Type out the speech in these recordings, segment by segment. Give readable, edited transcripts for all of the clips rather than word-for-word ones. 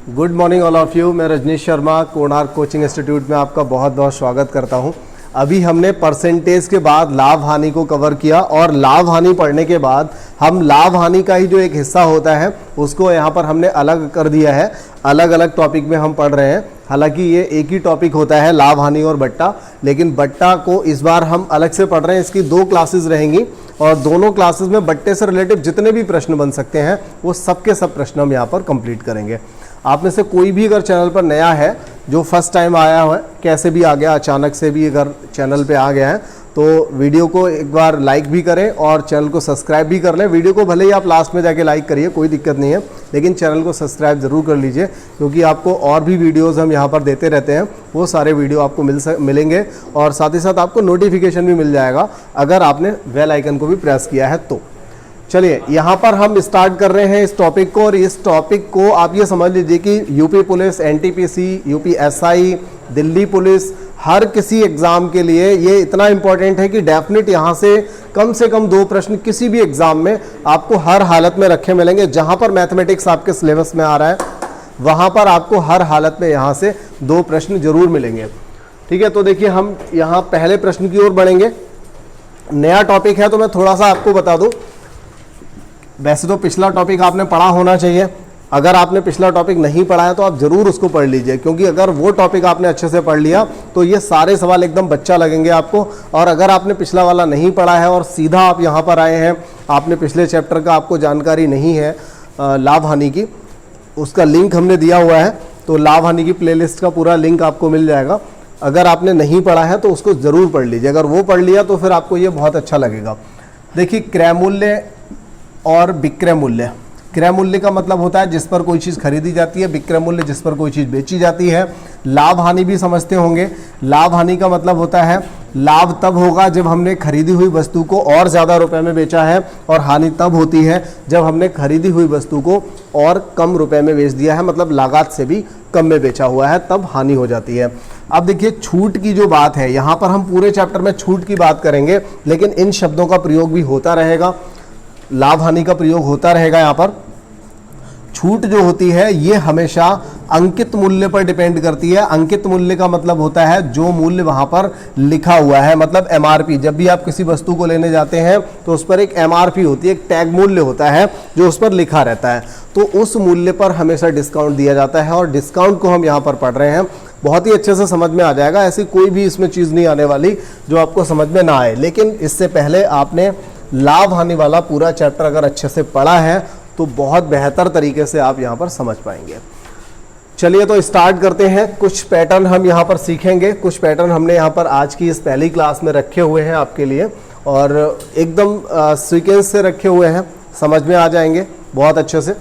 Good morning all of you. मैं Rajneesh Sharma Konark coaching institute में आपका बहुत बहुत स्वागत करता हूं। अभी हमने परसेंटेज के बाद लाभ हानि को कवर किया और लाभ हानि पढ़ने के बाद हम लाभ हानि का ही जो एक हिस्सा होता है उसको यहाँ पर हमने अलग कर दिया है। अलग अलग टॉपिक में हम पढ़ रहे हैं। हालांकि ये एक ही टॉपिक होता है लाभ हानि और बट्टा, लेकिन बट्टा को इस बार हम अलग से पढ़ रहे हैं। इसकी 2 क्लासेस रहेंगी और दोनों क्लासेस में बट्टे से रिलेटिव जितने भी प्रश्न बन सकते हैं वो सबके सब प्रश्न हम यहाँ पर कंप्लीट करेंगे। आप में से कोई भी अगर चैनल पर नया है, जो फर्स्ट टाइम आया हुआ है, कैसे भी आ गया, अचानक से भी अगर चैनल पे आ गया है तो वीडियो को एक बार लाइक भी करें और चैनल को सब्सक्राइब भी कर लें। वीडियो को भले ही आप लास्ट में जाके लाइक करिए, कोई दिक्कत नहीं है, लेकिन चैनल को सब्सक्राइब ज़रूर कर लीजिए क्योंकि आपको और भी वीडियोस हम यहाँ पर देते रहते हैं। वो सारे वीडियो आपको मिलेंगे और साथ ही साथ आपको नोटिफिकेशन भी मिल जाएगा अगर आपने बेल आइकन को भी प्रेस किया है तो। चलिए यहाँ पर हम स्टार्ट कर रहे हैं इस टॉपिक को, और इस टॉपिक को आप ये समझ लीजिए कि UP police, NTPC, UP SI, Delhi police, हर किसी एग्ज़ाम के लिए ये इतना इम्पॉर्टेंट है कि डेफिनेट यहाँ से कम 2 प्रश्न किसी भी एग्ज़ाम में आपको हर हालत में रखे मिलेंगे। जहाँ पर मैथमेटिक्स आपके सिलेबस में आ रहा है वहाँ पर आपको हर हालत में यहाँ से 2 प्रश्न जरूर मिलेंगे। ठीक है, तो देखिए हम यहाँ पहले प्रश्न की ओर बढ़ेंगे। नया टॉपिक है तो मैं थोड़ा सा आपको बता दूँ। वैसे तो पिछला टॉपिक आपने पढ़ा होना चाहिए। अगर आपने पिछला टॉपिक नहीं पढ़ा है तो आप ज़रूर उसको पढ़ लीजिए, क्योंकि अगर वो टॉपिक आपने अच्छे से पढ़ लिया तो ये सारे सवाल एकदम बच्चा लगेंगे आपको। और अगर आपने पिछला वाला नहीं पढ़ा है और सीधा आप यहाँ पर आए हैं, आपने पिछले चैप्टर का आपको जानकारी नहीं है लाभ हानि की, उसका लिंक हमने दिया हुआ है, तो लाभ हानि की प्लेलिस्ट का पूरा लिंक आपको मिल जाएगा। अगर आपने नहीं पढ़ा है तो उसको ज़रूर पढ़ लीजिए। अगर वो पढ़ लिया तो फिर आपको ये बहुत अच्छा लगेगा। देखिए, क्रय मूल्य और विक्रय मूल्य। क्रय मूल्य का मतलब होता है जिस पर कोई चीज़ खरीदी जाती है, विक्रय मूल्य जिस पर कोई चीज़ बेची जाती है। लाभ हानि भी समझते होंगे। लाभ हानि का मतलब होता है लाभ तब होगा जब हमने खरीदी हुई वस्तु को और ज़्यादा रुपए में बेचा है, और हानि तब होती है जब हमने खरीदी हुई वस्तु को और कम रुपए में बेच दिया है, मतलब लागत से भी कम में बेचा हुआ है, तब हानि हो जाती है। अब देखिए, छूट की जो बात है, यहाँ पर हम पूरे चैप्टर में छूट की बात करेंगे, लेकिन इन शब्दों का प्रयोग भी होता रहेगा, लाभ हानि का प्रयोग होता रहेगा। यहाँ पर छूट जो होती है ये हमेशा अंकित मूल्य पर डिपेंड करती है। अंकित मूल्य का मतलब होता है जो मूल्य वहां पर लिखा हुआ है, मतलब एमआरपी। जब भी आप किसी वस्तु को लेने जाते हैं तो उस पर एक एमआरपी होती है, एक टैग मूल्य होता है जो उस पर लिखा रहता है, तो उस मूल्य पर हमेशा डिस्काउंट दिया जाता है। और डिस्काउंट को हम यहाँ पर पढ़ रहे हैं, बहुत ही अच्छे से समझ में आ जाएगा। ऐसी कोई भी इसमें चीज़ नहीं आने वाली जो आपको समझ में ना आए, लेकिन इससे पहले आपने लाभ हानि वाला पूरा चैप्टर अगर अच्छे से पढ़ा है तो बहुत बेहतर तरीके से आप यहाँ पर समझ पाएंगे। चलिए तो स्टार्ट करते हैं। कुछ पैटर्न हम यहाँ पर सीखेंगे। कुछ पैटर्न हमने यहाँ पर आज की इस पहली क्लास में रखे हुए हैं आपके लिए, और एकदम सीक्वेंस से रखे हुए हैं, समझ में आ जाएंगे बहुत अच्छे से।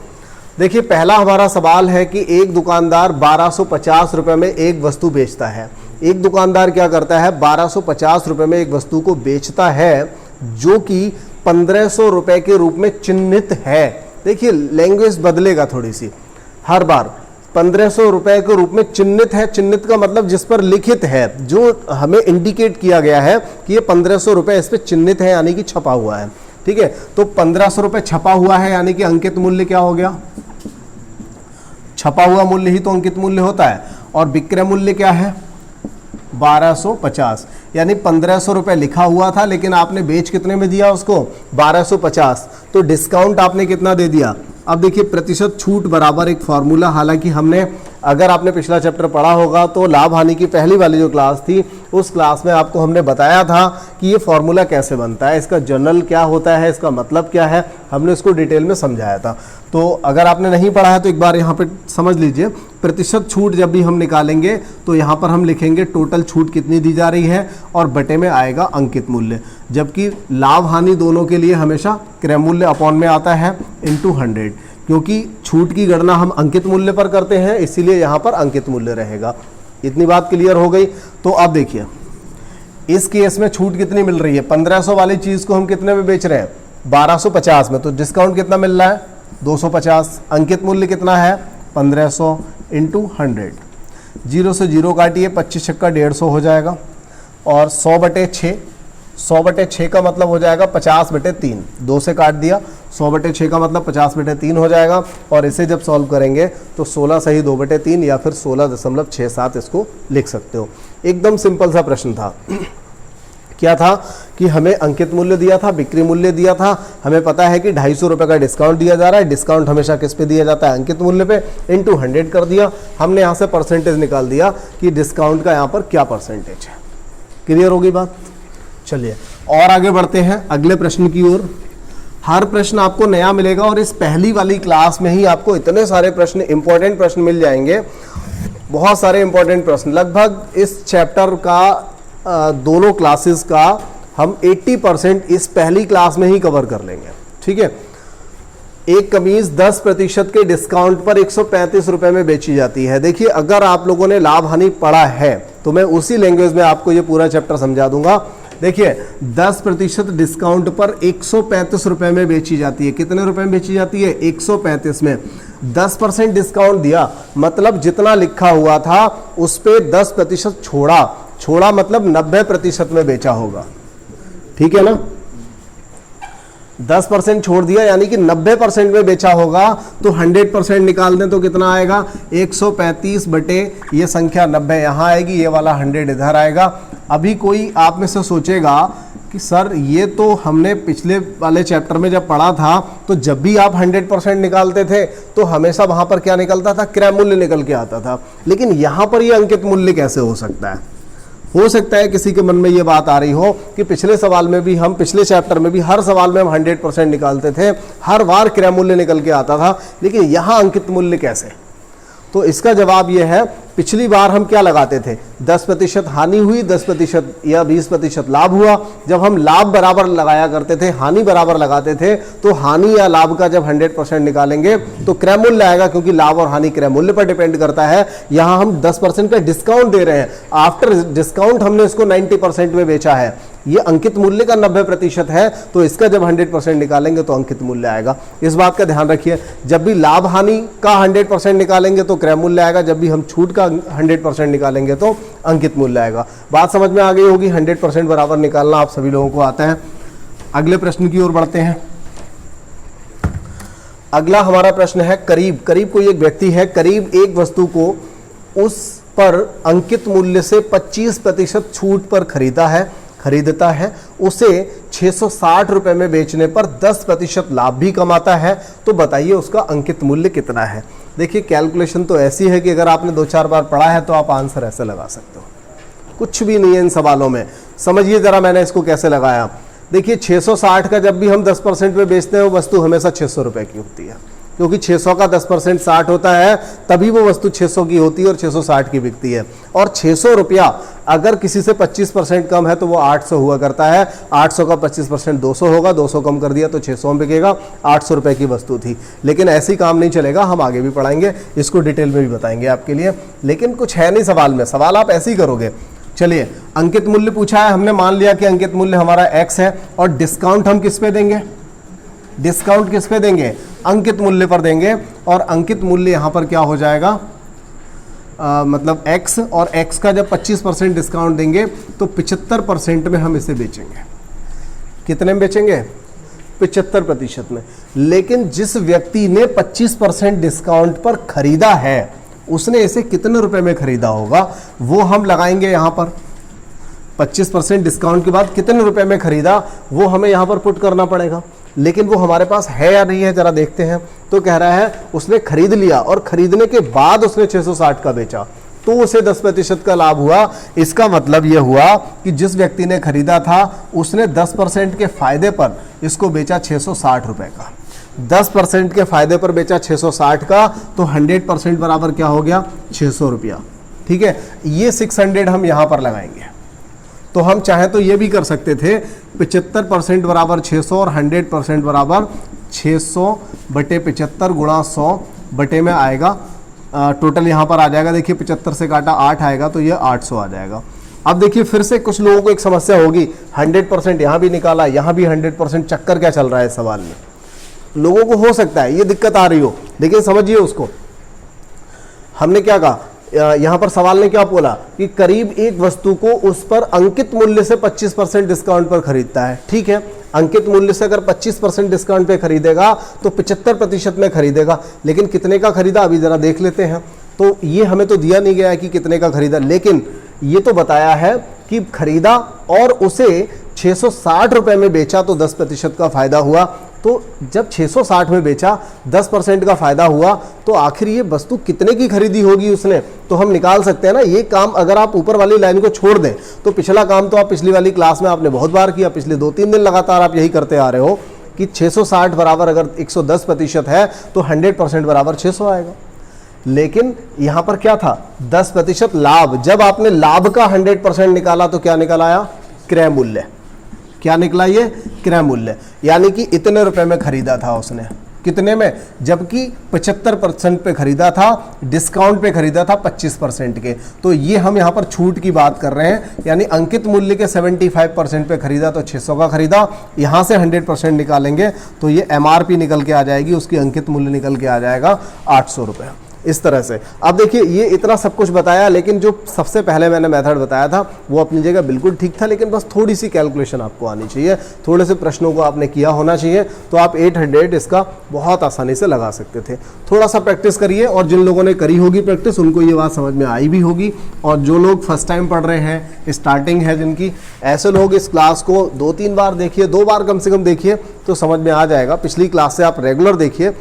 देखिए, पहला हमारा सवाल है कि एक दुकानदार 1250 रुपये में एक वस्तु बेचता है। एक दुकानदार क्या करता है, 1250 रुपये में एक वस्तु को बेचता है जो कि 1500 रुपये के रूप में चिन्हित है। देखिए, लैंग्वेज बदलेगा थोड़ी सी हर बार। 1500 रुपये के रूप में चिन्हित है। चिन्हित का मतलब जिस पर लिखित है, जो हमें इंडिकेट किया गया है कि ये 1500 रुपये इस पर चिन्हित है, यानी कि छपा हुआ है। ठीक है, तो 1500 रुपये छपा हुआ है, यानी कि अंकित मूल्य क्या हो गया, छपा हुआ मूल्य ही तो अंकित मूल्य होता है। और विक्रय मूल्य क्या है, 1250, यानी 1500 रुपये लिखा हुआ था लेकिन आपने बेच कितने में दिया उसको, 1250, तो डिस्काउंट आपने कितना दे दिया। अब देखिए, प्रतिशत छूट बराबर एक फॉर्मूला, हालांकि हमने, अगर आपने पिछला चैप्टर पढ़ा होगा तो लाभ हानि की पहली वाली जो क्लास थी उस क्लास में आपको हमने बताया था कि ये फॉर्मूला कैसे बनता है, इसका जनरल क्या होता है, इसका मतलब क्या है, हमने इसको डिटेल में समझाया था। तो अगर आपने नहीं पढ़ा है तो एक बार यहाँ पे समझ लीजिए। प्रतिशत छूट जब भी हम निकालेंगे तो यहाँ पर हम लिखेंगे टोटल छूट कितनी दी जा रही है और बटे में आएगा अंकित मूल्य, जबकि लाभ हानि दोनों के लिए हमेशा क्रय मूल्य अपॉन में आता है इंटू 100, क्योंकि छूट की गणना हम अंकित मूल्य पर करते हैं, इसीलिए यहाँ पर अंकित मूल्य रहेगा। इतनी बात क्लियर हो गई। तो अब देखिए, इस केस में छूट कितनी मिल रही है, 1500 वाली चीज़ को हम कितने में बेच रहे हैं, 1250 में, तो डिस्काउंट कितना मिल रहा है, 250। अंकित मूल्य कितना है, 1500 इंटू 100। 0 से 0 काटिए, 25 छक्का 150 हो जाएगा, और 100/6, 100/6 का मतलब हो जाएगा 50/3, 2 से काट दिया 100/6 का मतलब 50/3 हो जाएगा, और इसे जब सॉल्व करेंगे तो 16 सही 2/3 या फिर 16.67 इसको लिख सकते हो। एकदम सिंपल सा प्रश्न था। क्या था कि हमें अंकित मूल्य दिया था, बिक्री मूल्य दिया था, हमें पता है कि 250 रुपये का डिस्काउंट दिया जा रहा है। डिस्काउंट हमेशा किस पे दिया जाता है? अंकित मूल्य पे, इनटू 100 कर दिया। हमने यहाँ से परसेंटेज निकाल दिया कि डिस्काउंट का यहाँ पर क्या परसेंटेज है। क्लियर होगी बात? चलिए और आगे बढ़ते हैं अगले प्रश्न की ओर। हर प्रश्न आपको नया मिलेगा और इस पहली वाली क्लास में ही आपको इतने सारे प्रश्न, इंपॉर्टेंट प्रश्न मिल जाएंगे, बहुत सारे इंपॉर्टेंट प्रश्न। लगभग इस चैप्टर का दोनों क्लासेस का हम 80% इस पहली क्लास में ही कवर कर लेंगे। ठीक है। एक कमीज 10% के डिस्काउंट पर 135 रुपए में बेची जाती है। देखिए, अगर आप लोगों ने लाभ हानि पढ़ा है तो मैं उसी लैंग्वेज में आपको ये पूरा चैप्टर समझा दूंगा। देखिए, 10% डिस्काउंट पर 135 रुपए में बेची जाती है। कितने रुपए में बेची जाती है? 135 में। 10% डिस्काउंट दिया मतलब जितना लिखा हुआ था उस पर 10% छोड़ा मतलब 90% में बेचा होगा। ठीक है ना? 10% छोड़ दिया यानी कि 90% में बेचा होगा। तो 100% निकाल दें तो कितना आएगा? 135 बटे ये संख्या 90 यहाँ आएगी, ये वाला 100 इधर आएगा। अभी कोई आप में से सोचेगा कि सर ये तो हमने पिछले वाले चैप्टर में जब पढ़ा था तो जब भी आप 100% निकालते थे तो हमेशा वहाँ पर क्या निकलता था? क्रय मूल्य निकल के आता था। लेकिन यहाँ पर ये अंकित मूल्य कैसे हो सकता है? हो सकता है किसी के मन में ये बात आ रही हो कि पिछले सवाल में भी हम, पिछले चैप्टर में भी हर सवाल में हम 100% निकालते थे, हर बार क्रय मूल्य निकल के आता था, लेकिन यहाँ अंकित मूल्य कैसे? तो इसका जवाब ये है, पिछली बार हम क्या लगाते थे? 10% हानि हुई, 10% या 20% लाभ हुआ। जब हम लाभ बराबर लगाया करते थे, हानि बराबर लगाते थे, तो हानि या लाभ का जब 100% निकालेंगे तो क्रय मूल्य आएगा, क्योंकि लाभ और हानि क्रय मूल्य पर डिपेंड करता है। यहाँ हम 10% का डिस्काउंट दे रहे हैं, आफ्टर डिस्काउंट हमने इसको 90% में बेचा है। ये अंकित मूल्य का 90% है, तो इसका जब 100% निकालेंगे तो अंकित मूल्य आएगा। इस बात का ध्यान रखिए, जब भी लाभ हानि का 100% निकालेंगे तो क्रय मूल्य आएगा, जब भी हम छूट का 100% निकालेंगे तो अंकित मूल्य आएगा। बात समझ में आ गई होगी। 100% बराबर निकालना आप सभी लोगों को आता है। अगले प्रश्न की ओर बढ़ते हैं। अगला हमारा प्रश्न है करीब। करीब कोई एक व्यक्ति है, करीब एक वस्तु को उस पर अंकित मूल्य से 25% छूट पर खरीदता है, उसे 660 रुपए में बेचने पर 10% लाभ भी कमाता है, तो बताइए उसका अंकित मूल्य कितना है? देखिए, कैलकुलेशन तो ऐसी है कि अगर आपने 2-4 बार पढ़ा है तो आप आंसर ऐसे लगा सकते हो। कुछ भी नहीं है इन सवालों में। समझिए जरा मैंने इसको कैसे लगाया। देखिए, 660 का जब भी हम 10% में बेचते हैं वो वस्तु हमेशा 600 रुपए की होती है, क्योंकि 600 का 10% 60 होता है, तभी वो वस्तु 600 की होती है और 660 की बिकती है। और 600 रुपया अगर किसी से 25% कम है तो वो 800 हुआ करता है। 800 का 25% 200 होगा, 200 कम कर दिया तो 600 में बिकेगा। 800 रुपए की वस्तु थी। लेकिन ऐसी काम नहीं चलेगा, हम आगे भी पढ़ाएंगे, इसको डिटेल में भी बताएंगे आपके लिए। लेकिन कुछ है नहीं सवाल में, सवाल आप ऐसे ही करोगे। चलिए, अंकित मूल्य पूछा है, हमने मान लिया कि अंकित मूल्य हमारा x है, और डिस्काउंट हम किस पे देंगे? डिस्काउंट किस पे देंगे? अंकित मूल्य पर देंगे। और अंकित मूल्य यहाँ पर क्या हो जाएगा? मतलब x, और x का जब 25% डिस्काउंट देंगे तो 75% में हम इसे बेचेंगे। कितने में बेचेंगे? 75% में। लेकिन जिस व्यक्ति ने 25% डिस्काउंट पर खरीदा है उसने इसे कितने रुपए में खरीदा होगा वो हम लगाएंगे यहाँ पर। 25% डिस्काउंट के बाद कितने रुपए में खरीदा वो हमें यहाँ पर पुट करना पड़ेगा। लेकिन वो हमारे पास है या नहीं है जरा देखते हैं। तो कह रहा है उसने खरीद लिया और खरीदने के बाद उसने 660 का बेचा, तो उसे 10% का लाभ हुआ। इसका मतलब यह हुआ कि जिस व्यक्ति ने खरीदा था उसने 10% के फायदे पर इसको बेचा 660 रुपए का। 10% के फायदे पर बेचा 660 का, तो 100% बराबर क्या हो गया? 600 रुपया। ठीक है, ये 600 हम यहां पर लगाएंगे। तो हम चाहे तो ये भी कर सकते थे, 75% बराबर 600 और 100% बराबर 600 बटे 75 गुणा 100 बटे में आएगा। टोटल यहाँ पर आ जाएगा, देखिए 75 से काटा 8 आएगा, तो ये 800 आ जाएगा। अब देखिए फिर से कुछ लोगों को एक समस्या होगी, 100% यहाँ भी निकाला, यहाँ भी 100%, चक्कर क्या चल रहा है इस सवाल में? लोगों को हो सकता है ये दिक्कत आ रही हो, लेकिन समझिए उसको। हमने क्या कहा यहाँ पर, सवाल ने क्या बोला कि करीब एक वस्तु को उस पर अंकित मूल्य से 25% डिस्काउंट पर खरीदता है। ठीक है, अंकित मूल्य से अगर 25% डिस्काउंट पे खरीदेगा तो 75% में खरीदेगा, लेकिन कितने का खरीदा अभी जरा देख लेते हैं। तो ये हमें तो दिया नहीं गया है कि कितने का खरीदा, लेकिन ये तो बताया है कि खरीदा और उसे 660 रुपए में बेचा तो 10% का फायदा हुआ। तो जब 660 में बेचा 10% का फायदा हुआ तो आखिर ये वस्तु कितने की खरीदी होगी उसने, तो हम निकाल सकते हैं ना। ये काम अगर आप ऊपर वाली लाइन को छोड़ दें तो पिछला काम तो आप पिछली वाली क्लास में आपने बहुत बार किया, पिछले 2-3 दिन लगातार आप यही करते आ रहे हो कि 660 बराबर अगर 110% है तो 100% बराबर 600 आएगा। लेकिन यहां पर क्या था, 10% लाभ। जब आपने लाभ का 100% निकाला तो क्या निकल आया, क्रय मूल्य। क्या निकला, ये क्रय मूल्य, यानी कि इतने रुपए में खरीदा था उसने, कितने में, जबकि 75% पे खरीदा था, डिस्काउंट पे खरीदा था 25% के। तो ये हम यहाँ पर छूट की बात कर रहे हैं, यानी अंकित मूल्य के 75% पे खरीदा तो 600 का खरीदा, यहाँ से 100% निकालेंगे तो ये MRP निकल के आ जाएगी, उसकी अंकित मूल्य निकल के आ जाएगा 800 रुपये। इस तरह से अब देखिए ये इतना सब कुछ बताया, लेकिन जो सबसे पहले मैंने मेथड बताया था वो अपनी जगह बिल्कुल ठीक था, लेकिन बस थोड़ी सी कैलकुलेशन आपको आनी चाहिए, थोड़े से प्रश्नों को आपने किया होना चाहिए, तो आप 800 इसका बहुत आसानी से लगा सकते थे। थोड़ा सा प्रैक्टिस करिए, और जिन लोगों ने करी होगी प्रैक्टिस उनको ये बात समझ में आई भी होगी, और जो लोग फर्स्ट टाइम पढ़ रहे हैं, स्टार्टिंग है जिनकी, ऐसे लोग इस क्लास को 2-3 बार देखिए, 2 बार कम से कम देखिए तो समझ में आ जाएगा। पिछली क्लास से आप रेगुलर देखिए,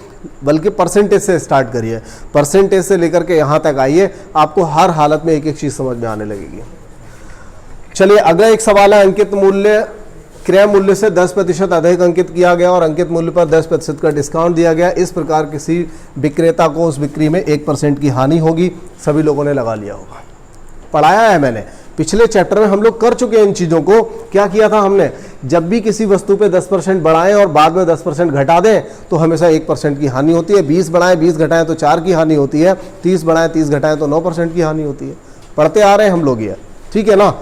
बल्कि परसेंटेज से स्टार्ट करिए, परसेंटेज से लेकर के यहाँ तक आइए, आपको हर हालत में एक एक चीज समझ में आने लगेगी। चलिए अगला एक सवाल है, अंकित मूल्य क्रय मूल्य से 10% अधिक अंकित किया गया और अंकित मूल्य पर 10% का डिस्काउंट दिया गया, इस प्रकार किसी विक्रेता को उस बिक्री में 1% की हानि होगी। सभी लोगों ने लगा लिया होगा, पढ़ाया है मैंने, पिछले चैप्टर में हम लोग कर चुके हैं इन चीज़ों को। क्या किया था हमने, जब भी किसी वस्तु पे 10% बढ़ाएं और बाद में 10% घटा दें तो हमेशा 1% की हानि होती है। 20 बढ़ाएं 20 घटाएं तो 4 की हानि होती है, 30 बढ़ाएं 30 घटाएं तो 9% की हानि होती है। पढ़ते आ रहे हैं हम लोग ये, ठीक है ना।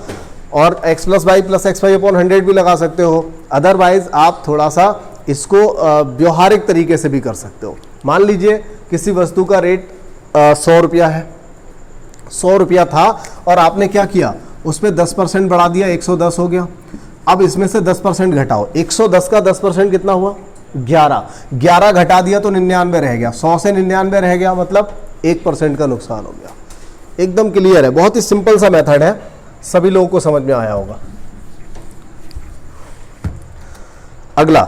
और x + y + x5/100 भी लगा सकते हो, अदरवाइज आप थोड़ा सा इसको व्यवहारिक तरीके से भी कर सकते हो। मान लीजिए किसी वस्तु का रेट 100 रुपया है, 100 रुपया था और आपने क्या किया, उस पर 10% बढ़ा दिया, 110 हो गया। अब इसमें से 10% घटाओ, 110 का 10% कितना हुआ, 11 घटा दिया तो 99 रह गया, 100 से 99 रह गया, मतलब 1% का नुकसान हो गया। एकदम क्लियर है, बहुत ही सिंपल सा मेथड है, सभी लोगों को समझ में आया होगा। अगला,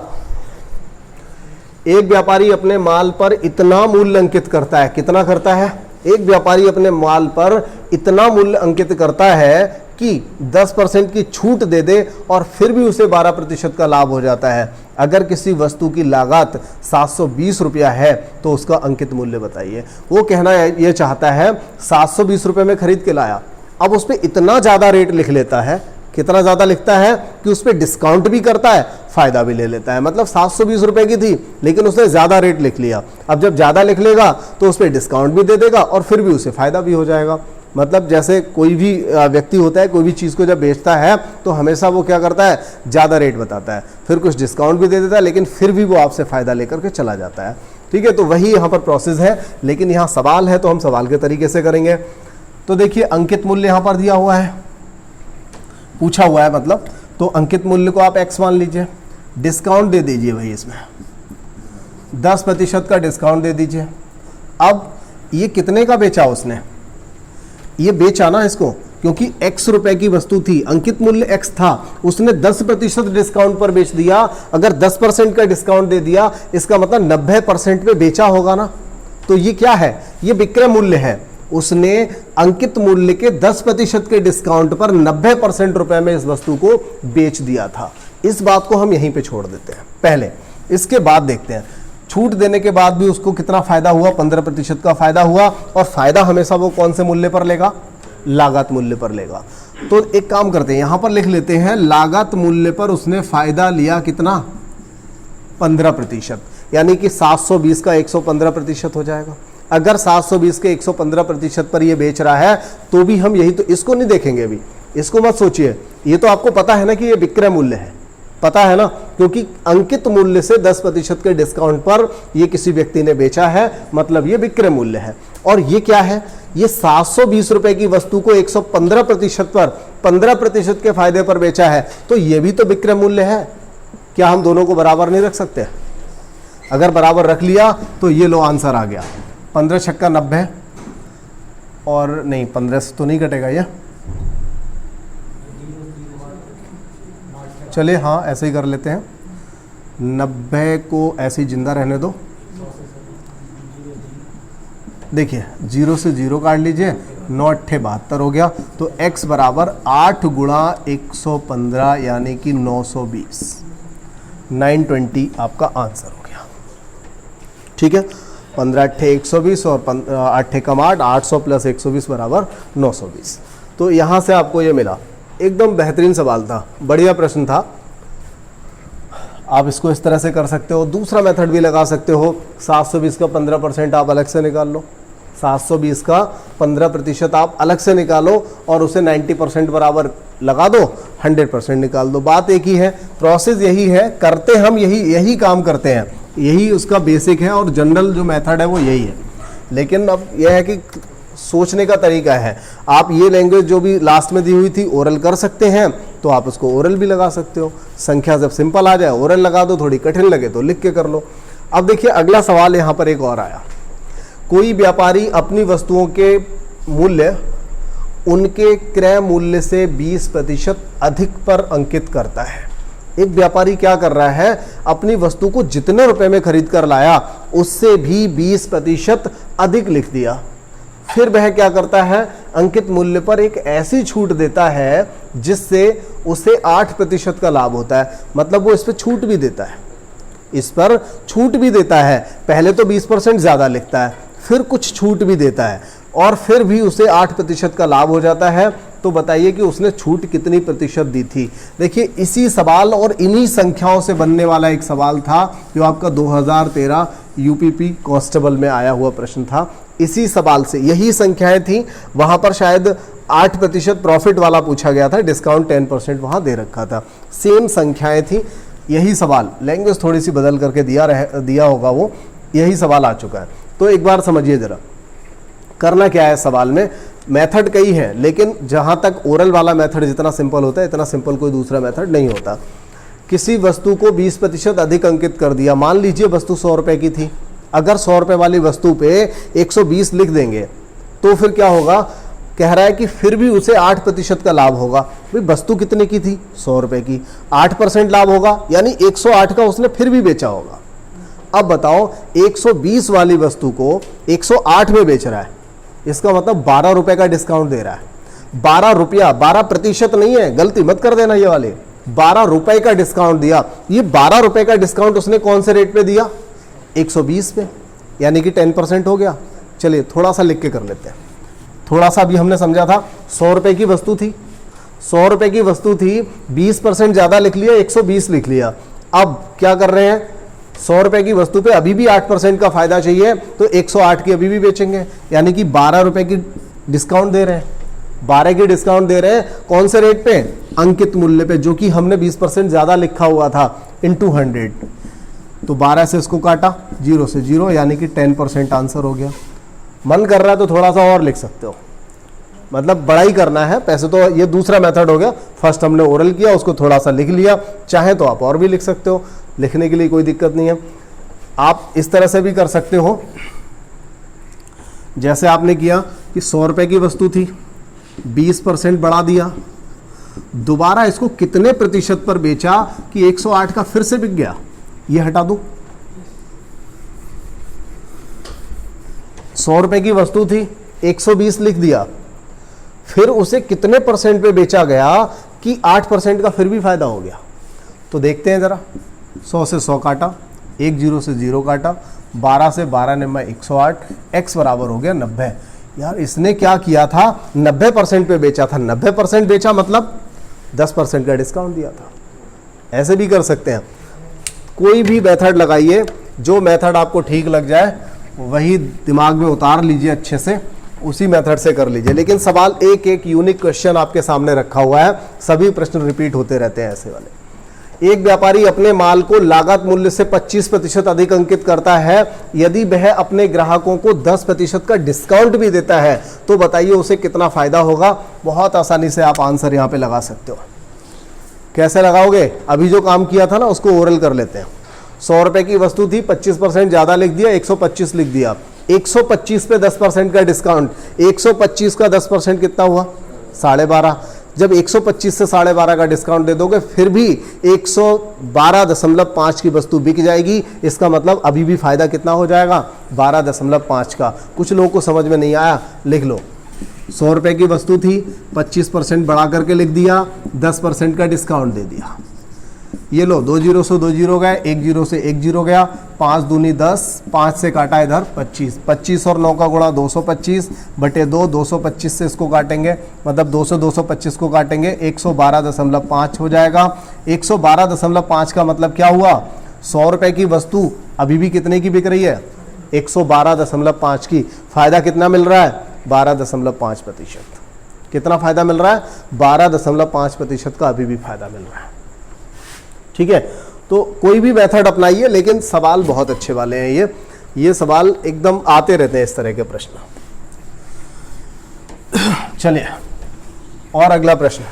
एक व्यापारी अपने माल पर इतना मूल्य अंकित करता है, कितना करता है, एक व्यापारी अपने माल पर इतना मूल्य अंकित करता है कि 10% की छूट दे दे और फिर भी उसे 12% का लाभ हो जाता है। अगर किसी वस्तु की लागत 720 रुपया है तो उसका अंकित मूल्य बताइए। वो कहना ये चाहता है 720 रुपये में खरीद के लाया, अब उस पर इतना ज़्यादा रेट लिख लेता है, कितना ज़्यादा लिखता है कि उस पर डिस्काउंट भी करता है, फ़ायदा भी ले लेता है। मतलब 720 रुपये की थी लेकिन उसने ज़्यादा रेट लिख लिया। अब जब ज़्यादा लिख लेगा तो उस पर डिस्काउंट भी दे देगा और फिर भी उसे फ़ायदा भी हो जाएगा। मतलब जैसे कोई भी व्यक्ति होता है, कोई भी चीज़ को जब बेचता है तो हमेशा वो क्या करता है, ज़्यादा रेट बताता है, फिर कुछ डिस्काउंट भी दे देता है, लेकिन फिर भी वो आपसे फ़ायदा लेकर के चला जाता है। ठीक है, तो वही यहाँ पर प्रोसेस है, लेकिन यहाँ सवाल है तो हम सवाल के तरीके से करेंगे। तो देखिए अंकित मूल्य यहाँ पर दिया हुआ है, पूछा हुआ है मतलब, तो अंकित मूल्य को आप x मान लीजिए, डिस्काउंट दे दीजिए भाई, इसमें 10% का डिस्काउंट दे दीजिए। अब ये कितने का बेचा उसने, ये बेचा ना इसको, क्योंकि x रुपए की वस्तु थी, अंकित मूल्य x था, उसने 10% डिस्काउंट पर बेच दिया। अगर 10% का डिस्काउंट दे दिया इसका मतलब 90% पे बेचा होगा ना। तो ये क्या है, ये विक्रय मूल्य है। उसने अंकित मूल्य के 10% के डिस्काउंट पर 90% रुपए में इस वस्तु को बेच दिया था। इस बात को हम यहीं पे छोड़ देते हैं पहले, इसके बाद देखते हैं छूट देने के बाद भी उसको कितना फायदा हुआ, 15% का फायदा हुआ। और फायदा हमेशा वो कौन से मूल्य पर लेगा, लागत मूल्य पर लेगा। तो एक काम करते हैं, यहां पर लिख लेते हैं लागत मूल्य पर उसने फायदा लिया कितना, 15%, यानी कि 720 का 115% हो जाएगा। अगर 720 के 115% पर ये बेच रहा है तो भी हम यही, तो इसको नहीं देखेंगे अभी, इसको मत सोचिए, ये तो आपको पता है ना कि ये विक्रय मूल्य है, पता है ना, क्योंकि अंकित मूल्य से 10% के डिस्काउंट पर ये किसी व्यक्ति ने बेचा है, मतलब ये विक्रय मूल्य है। और ये क्या है, ये 720 रुपए की वस्तु को 115% पर 15% के फायदे पर बेचा है, तो ये भी तो विक्रय मूल्य है। क्या हम दोनों को बराबर नहीं रख सकते? अगर बराबर रख लिया तो ये लो आंसर आ गया। 15 छक्का 90 और नहीं 15 से तो नहीं कटेगा ये, चलिए हाँ ऐसे ही कर लेते हैं। 90 को ऐसे ही जिंदा रहने दो। देखिए 0 से 0 काट लीजिए, 9 अट्ठे 72 हो गया। तो x बराबर 8 गुणा 115 यानी कि 920, 920 आपका आंसर हो गया। ठीक है, 15 अट्ठे 120 और 8 कम 8, 800 प्लस 120 बराबर 920। तो यहाँ से आपको ये मिला। एकदम बेहतरीन सवाल था, बढ़िया प्रश्न था। आप इसको इस तरह से कर सकते हो। दूसरा मेथड भी लगा सकते हो, 720 का 15% आप अलग से निकाल लो। 720 का 15% आप अलग से निकालो और उसे 90% बराबर लगा दो, 100% निकाल दो। बात एक ही है, प्रोसेस यही है, करते हम यही काम करते हैं, यही उसका बेसिक है और जनरल जो मेथड है वो यही है। लेकिन अब यह है कि सोचने का तरीका है। आप ये लैंग्वेज जो भी लास्ट में दी हुई थी ओरल कर सकते हैं, तो आप उसको ओरल भी लगा सकते हो। संख्या जब सिंपल आ जाए ओरल लगा दो, थोड़ी कठिन लगे तो लिख के कर लो। अब देखिए अगला सवाल यहाँ पर एक और आया। कोई व्यापारी अपनी वस्तुओं के मूल्य उनके क्रय मूल्य से 20% अधिक पर अंकित करता है। एक व्यापारी क्या कर रहा है, अपनी वस्तु को जितने रुपए में खरीद कर लाया उससे भी 20% अधिक लिख दिया। फिर वह क्या करता है, अंकित मूल्य पर एक ऐसी छूट देता है जिससे उसे 8% का लाभ होता है। मतलब वो इस पर छूट भी देता है, इस पर छूट भी देता है। पहले तो 20% ज़्यादा लिखता है, फिर कुछ छूट भी देता है और फिर भी उसे 8% का लाभ हो जाता है। तो बताइए कि उसने छूट कितनी प्रतिशत दी थी। देखिए इसी सवाल और इन्हीं संख्याओं से बनने वाला एक सवाल था जो आपका 2013 यूपीपी कांस्टेबल में आया हुआ प्रश्न था। इसी सवाल से यही संख्याएं थी, वहां पर शायद 8% प्रॉफिट वाला पूछा गया था, डिस्काउंट 10% वहां दे रखा था। सेम संख्याएं थी, यही सवाल, लैंग्वेज थोड़ी सी बदल करके दिया होगा, वो यही सवाल आ चुका है। तो एक बार समझिए जरा, करना क्या है सवाल में। मेथड कई है, लेकिन जहां तक ओरल वाला मेथड जितना सिंपल होता है इतना सिंपल कोई दूसरा मेथड नहीं होता। किसी वस्तु को 20% अधिक अंकित कर दिया। मान लीजिए वस्तु 100 रुपए की थी, अगर 100 रुपए वाली वस्तु पे 120 लिख देंगे तो फिर क्या होगा, कह रहा है कि फिर भी उसे 8% का लाभ होगा। भाई वस्तु कितने की थी, 100 रुपए की, 8% लाभ होगा यानी 108 का उसने फिर भी बेचा होगा। अब बताओ 120 वाली वस्तु को 108 में बेच रहा है, इसका मतलब 12 रुपए का डिस्काउंट दे रहा है। 12 रुपया, 12% नहीं है, गलती मत कर देना ये वाले, 12 रुपए का डिस्काउंट दिया। ये 12 रुपए का डिस्काउंट उसने कौन से रेट पे दिया, 120 पे, यानी कि 10% हो गया। चलिए थोड़ा सा लिख के कर लेते हैं। थोड़ा सा भी हमने समझा था, 100 रुपए की वस्तु थी, 100 रुपए की वस्तु थी, 20% ज्यादा लिख लिया, 120 लिख लिया। अब क्या कर रहे हैं, 100 रुपए की वस्तु पे अभी भी 8% का फायदा चाहिए, तो 108 की अभी भी बेचेंगे, यानी कि 12 रुपए की डिस्काउंट दे रहे हैं। 12 की डिस्काउंट दे रहे हैं कौन से रेट पे, अंकित मूल्य पे, जो कि हमने 20% ज्यादा लिखा हुआ था, इनटू 100। तो 12 से इसको काटा, 0 से 0 यानी कि 10% आंसर हो गया। मन कर रहा है तो थोड़ा सा और लिख सकते हो, मतलब बड़ा ही करना है। पैसे तो ये दूसरा मेथड हो गया, फर्स्ट हमने ओरल किया, उसको थोड़ा सा लिख लिया। चाहे तो आप और भी लिख सकते हो, लिखने के लिए कोई दिक्कत नहीं है। आप इस तरह से भी कर सकते हो, जैसे आपने किया कि 100 रुपए की वस्तु थी, 20% बढ़ा दिया, दोबारा इसको कितने प्रतिशत पर बेचा कि 108 का फिर से बिक गया, ये हटा दो। 100 रुपए की वस्तु थी, 120 लिख दिया, फिर उसे कितने % पे बेचा गया कि 8% का फिर भी फायदा हो गया। तो देखते हैं जरा, 100 से 100 काटा, 1 0 से 0 काटा, 12 से 12 ने 108, x बराबर हो गया 90। यार इसने क्या किया था, 90% पे बेचा था। 90% बेचा मतलब 10% का डिस्काउंट दिया था। ऐसे भी कर सकते हैं, कोई भी मेथड लगाइए, जो मेथड आपको ठीक लग जाए वही दिमाग में उतार लीजिए, अच्छे से उसी मेथड से कर लीजिए। लेकिन सवाल एक एक यूनिक क्वेश्चन आपके सामने रखा हुआ है, सभी प्रश्न रिपीट होते रहते हैं ऐसे वाले। एक व्यापारी अपने माल को लागत मूल्य से 25% अधिक अंकित करता है। यदि वह अपने ग्राहकों को 10% का डिस्काउंट भी देता है तो बताइए उसे कितना फायदा होगा। बहुत आसानी से आप आंसर यहाँ पे लगा सकते हो। कैसे लगाओगे? अभी जो काम किया था ना उसको ओरल कर लेते हैं। 100 रुपए की वस्तु थी, 25% ज्यादा लिख दिया, 125 लिख दिया। 125 पे 10% का डिस्काउंट, 125 का 10% कितना हुआ? 12.5। जब 125 से 12.5 का डिस्काउंट दे दोगे फिर भी 112.5 की वस्तु बिक जाएगी। इसका मतलब अभी भी फायदा कितना हो जाएगा? 12.5 का। कुछ लोगों को समझ में नहीं आया, लिख लो। 100 रुपए की वस्तु थी, 25% बढ़ा करके लिख दिया, 10% का डिस्काउंट दे दिया। ये लो, 2 जीरो से 2 जीरो गए, 1 जीरो से 1 जीरो गया, 5 दूनी 10, 5 से काटा इधर 25, 25 और 9 का गुणा 225 बटे 2, 225 से इसको काटेंगे, मतलब 2 से 225 को काटेंगे, 112.5 हो जाएगा। 112.5 का मतलब क्या हुआ? 100 रुपए की वस्तु अभी भी कितने की बिक रही है? 112.5 की। फायदा कितना मिल रहा है? 12.5%। कितना फायदा मिल रहा है? 12.5% का अभी भी फायदा मिल रहा है। ठीक है, तो कोई भी मेथड अपनाइए, लेकिन सवाल बहुत अच्छे वाले हैं। ये सवाल एकदम आते रहते हैं इस तरह के प्रश्न। चलिए और अगला प्रश्न।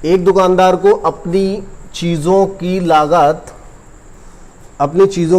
एक दुकानदार को अपनी चीजों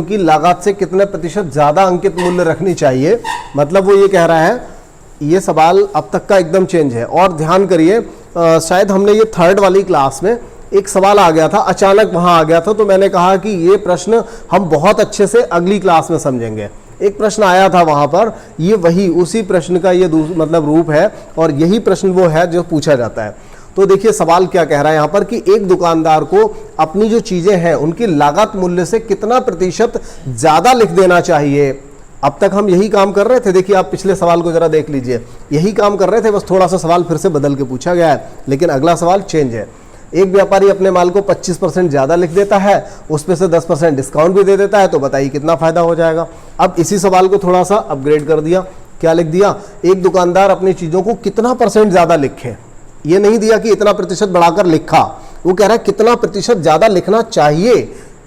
की लागत से कितने प्रतिशत ज्यादा अंकित मूल्य रखनी चाहिए? मतलब वो ये कह रहा है, ये सवाल अब तक का एकदम चेंज है। और ध्यान करिए, शायद हमने ये 3rd वाली क्लास में एक सवाल आ गया था, अचानक वहां आ गया था, तो मैंने कहा कि ये प्रश्न हम बहुत अच्छे से अगली क्लास में समझेंगे। एक प्रश्न आया था वहां पर, ये वही उसी प्रश्न का ये मतलब रूप है, और यही प्रश्न वो है जो पूछा जाता है। तो देखिए सवाल क्या कह रहा है यहाँ पर कि एक दुकानदार को अपनी जो चीजें हैं उनकी लागत मूल्य से कितना प्रतिशत ज्यादा लिख देना चाहिए। अब तक हम यही काम कर रहे थे, देखिए आप पिछले सवाल को जरा देख लीजिए, यही काम कर रहे थे, बस थोड़ा सा सवाल फिर से बदल के पूछा गया है, लेकिन अगला सवाल चेंज है। एक व्यापारी अपने माल को 25% ज्यादा लिख देता है, उस पे से 10% डिस्काउंट भी दे देता है, तो बताइए कितना फायदा हो जाएगा। अब इसी सवाल को थोड़ा सा अपग्रेड कर दिया, क्या लिख दिया? एक दुकानदार अपनी चीजों को कितना % ज्यादा लिखे। ये नहीं दिया कि इतना प्रतिशत बढ़ाकर लिखा, वो कह रहा है कितना प्रतिशत ज्यादा लिखना चाहिए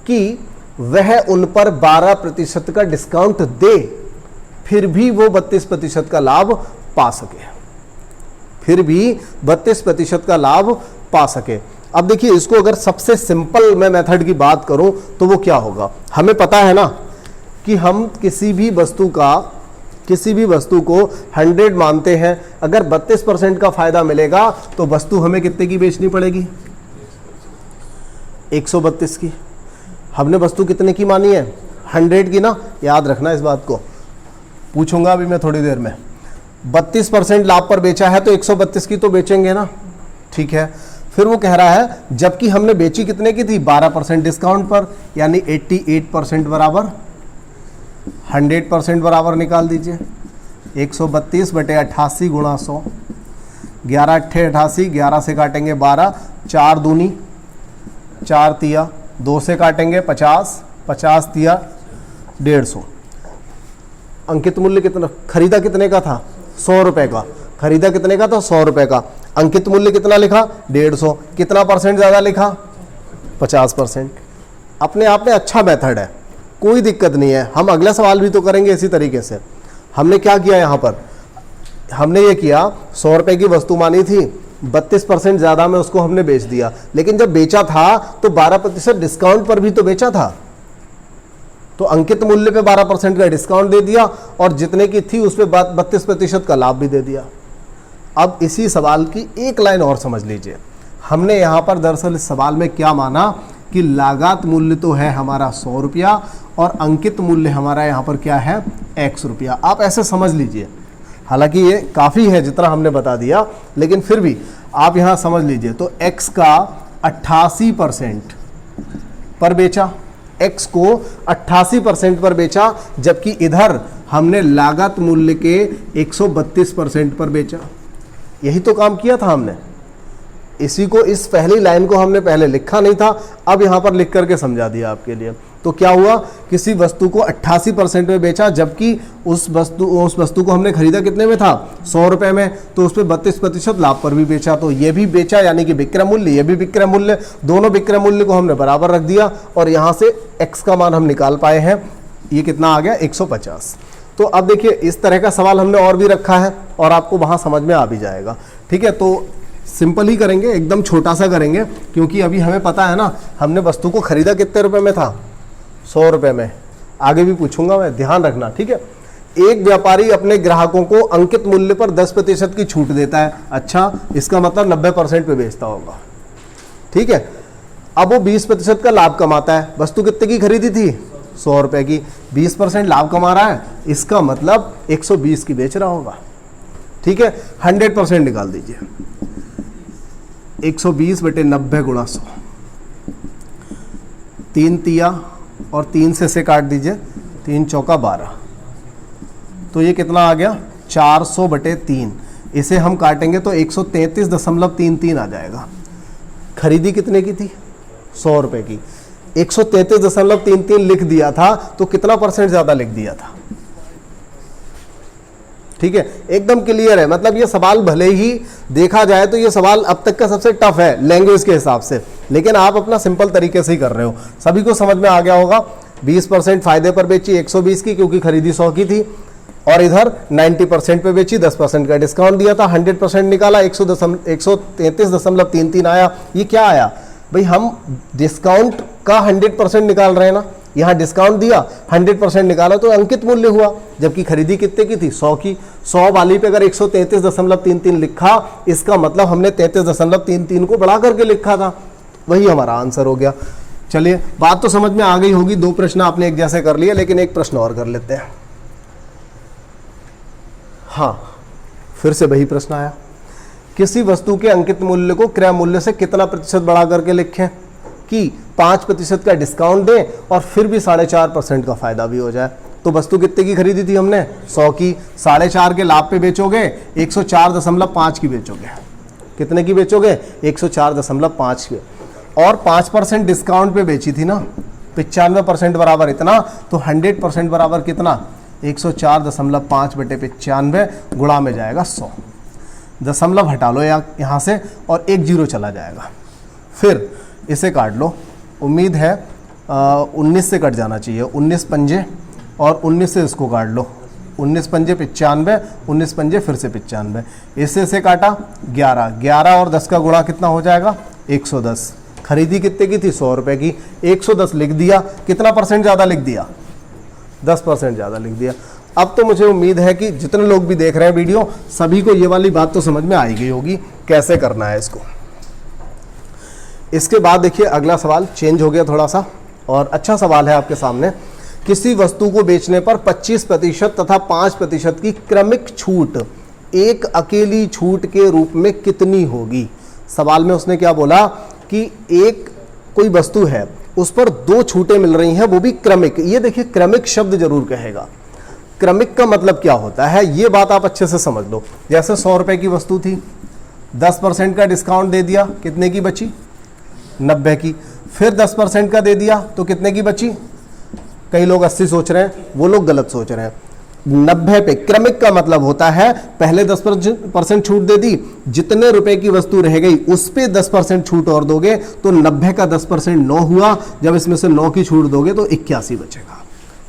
कि वह उन पर 12% का डिस्काउंट दे, फिर भी वो 32% का लाभ पा सके, फिर भी 32% का लाभ पा सके। अब देखिए इसको अगर सबसे सिंपल मैं मेथड की बात करूं तो वो क्या होगा? हमें पता है ना कि हम किसी भी वस्तु को 100 मानते हैं, अगर 32% का फायदा मिलेगा तो वस्तु हमें कितने की बेचनी पड़ेगी? 132 की। हमने वस्तु कितने की मानी है? 100 की ना, याद रखना इस बात को, पूछूंगा अभी मैं थोड़ी देर में। 32% लाभ पर बेचा है तो 132 की तो बेचेंगे ना, ठीक है। फिर वो कह रहा है जबकि हमने बेची कितने की थी? 12% डिस्काउंट पर, यानी 88% बराबर 100% बराबर निकाल दीजिए। 132 बटे 88 गुणा 100, 11 अट्ठे 88, 11 से काटेंगे 12, 4 दूनी 4 तिया, 2 से काटेंगे 50, 50 तिया 150। अंकित मूल्य कितना? खरीदा कितने का था? 100 रुपए का। खरीदा कितने का था? 100 रुपए का। अंकित मूल्य कितना लिखा? 150। कितना % ज्यादा लिखा? 50%। अपने आप में अच्छा मेथड है, कोई दिक्कत नहीं है। हम अगला सवाल भी तो करेंगे इसी तरीके से। हमने क्या किया यहाँ पर? हमने ये किया, 100 रुपए की वस्तु मानी थी, 32% ज्यादा में उसको हमने बेच दिया, लेकिन जब बेचा था तो 12% डिस्काउंट पर भी तो बेचा था, तो अंकित मूल्य पे 12% का डिस्काउंट दे दिया और जितने की थी उस पे 32% का लाभ भी दे दिया। अब इसी सवाल की एक लाइन और समझ लीजिए। हमने यहाँ पर दरअसल इस सवाल में क्या माना कि लागत मूल्य तो है हमारा 100 रुपया और अंकित मूल्य हमारा यहाँ पर क्या है? x रुपया। आप ऐसे समझ लीजिए, हालांकि ये काफ़ी है जितना हमने बता दिया, लेकिन फिर भी आप यहाँ समझ लीजिए। तो x का 88% पर बेचा, x को 88% पर बेचा, जबकि इधर हमने लागत मूल्य के 132% पर बेचा। यही तो काम किया था हमने। इसी को, इस पहली लाइन को हमने पहले लिखा नहीं था, अब यहां पर लिख करके समझा दिया आपके लिए। तो क्या हुआ? किसी वस्तु को 88% में बेचा, जबकि उस वस्तु को हमने खरीदा कितने में था? 100 रुपए में, तो उस पर 32% लाभ पर भी बेचा। तो ये भी बेचा, यानी कि विक्रय मूल्य, ये भी विक्रय मूल्य, दोनों विक्रय मूल्य को हमने बराबर रख दिया और यहाँ से x का मान हम निकाल पाए हैं। ये कितना आ गया? 150। तो अब देखिए इस तरह का सवाल हमने और भी रखा है और आपको वहाँ समझ में आ भी जाएगा। ठीक है, तो सिंपल ही करेंगे, एकदम छोटा सा करेंगे, क्योंकि अभी हमें पता है ना हमने वस्तु को खरीदा कितने रुपए में था, 100 रुपए में। आगे भी पूछूंगा मैं, ध्यान रखना, ठीक है। एक व्यापारी अपने ग्राहकों को अंकित मूल्य पर 10% की छूट देता है। अच्छा, इसका मतलब 90% पे बेचता होगा, ठीक है। अब वो 20% का लाभ कमाता है। वस्तु कितने की खरीदी थी, 100 रुपए की, 20% लाभ कमा रहा है, इसका मतलब 120 की बेच रहा होगा, ठीक है। 100% निकाल दीजिए, 120/90 गुणा 100, 3 तिया और 3 से काट दीजिए, 3 चौका 12, तो ये कितना आ गया, 400/3। इसे हम काटेंगे तो 133.33 आ जाएगा। खरीदी कितने की थी, 100 रुपए की, 133.33 लिख दिया था, तो कितना % ज्यादा लिख दिया था, ठीक है। एकदम क्लियर है। मतलब ये सवाल भले ही देखा जाए तो ये सवाल अब तक का सबसे टफ है लैंग्वेज के हिसाब से, लेकिन आप अपना सिंपल तरीके से ही कर रहे हो। सभी को समझ में आ गया होगा। 20% फायदे पर बेची 120 की, क्योंकि खरीदी 100 की थी, और इधर 90% पे बेची, 10% का डिस्काउंट दिया था, 100% निकाला, 133.33 आया। ये क्या आया भाई, हम डिस्काउंट का 100% निकाल रहे हैं ना, यहाँ डिस्काउंट दिया, 100% निकाला तो अंकित मूल्य हुआ, जबकि खरीदी कितने की थी, 100 की। 100 वाली पे अगर 133.33 लिखा, इसका मतलब हमने 33.33 को बढ़ा करके लिखा था, वही हमारा आंसर हो गया। चलिए, बात तो समझ में आ गई होगी। 2 प्रश्न आपने एक जैसे कर लिए, लेकिन एक प्रश्न और कर लेते हैं। हाँ, फिर से वही प्रश्न आया, किसी वस्तु के अंकित मूल्य को क्रय मूल्य से कितना प्रतिशत बढ़ा करके लिखें कि 5% का डिस्काउंट दें और फिर भी 4.5% का फायदा भी हो जाए। तो वस्तु कितने की खरीदी थी हमने, 100 की, 4.5 के लाभ पे बेचोगे, 104.5 की बेचोगे। कितने की बेचोगे, 104.5 की, और 5% डिस्काउंट पे बेची थी ना, 95% बराबर इतना, तो 100% बराबर कितना, 104.5/95 गुणा में जाएगा 100। दशमलव हटा लो यहाँ से और 1 0 चला जाएगा। फिर इसे काट लो, उम्मीद है 19 से कट जाना चाहिए, 19 पंजे और 19 से इसको काट लो, 19 पंजे 95, 19 पंजे फिर से 95, इससे काटा 11, 11 और 10 का गुणा कितना हो जाएगा, 110। खरीदी कितने की थी, 100 रुपए की, 110 लिख दिया, कितना % ज़्यादा लिख दिया, 10% ज़्यादा लिख दिया। अब तो मुझे उम्मीद है कि जितने लोग भी देख रहे हैं वीडियो, सभी को ये वाली बात तो समझ में आई गई होगी कैसे करना है इसको। इसके बाद देखिए अगला सवाल चेंज हो गया थोड़ा सा, और अच्छा सवाल है आपके सामने। किसी वस्तु को बेचने पर 25% तथा 5% की क्रमिक छूट एक अकेली छूट के रूप में कितनी होगी। सवाल में उसने क्या बोला कि एक कोई वस्तु है, उस पर 2 छूटें मिल रही हैं, वो भी क्रमिक। ये देखिए क्रमिक शब्द जरूर कहेगा। क्रमिक का मतलब क्या होता है, ये बात आप अच्छे से समझ लो। जैसे 100 रुपए की वस्तु थी, 10% का डिस्काउंट दे दिया, कितने की बची, 90 की। फिर 10% का दे दिया तो कितने की बची, कई लोग 80 सोच रहे हैं, वो लोग गलत सोच रहे हैं। 90 पे क्रमिक का मतलब होता है पहले 10% छूट दे दी, जितने रुपए की वस्तु रह गई उस पे 10% छूट और दोगे तो 90 का 10% 9 हुआ। जब इसमें से 9 की छूट दोगे तो 81 बचेगा।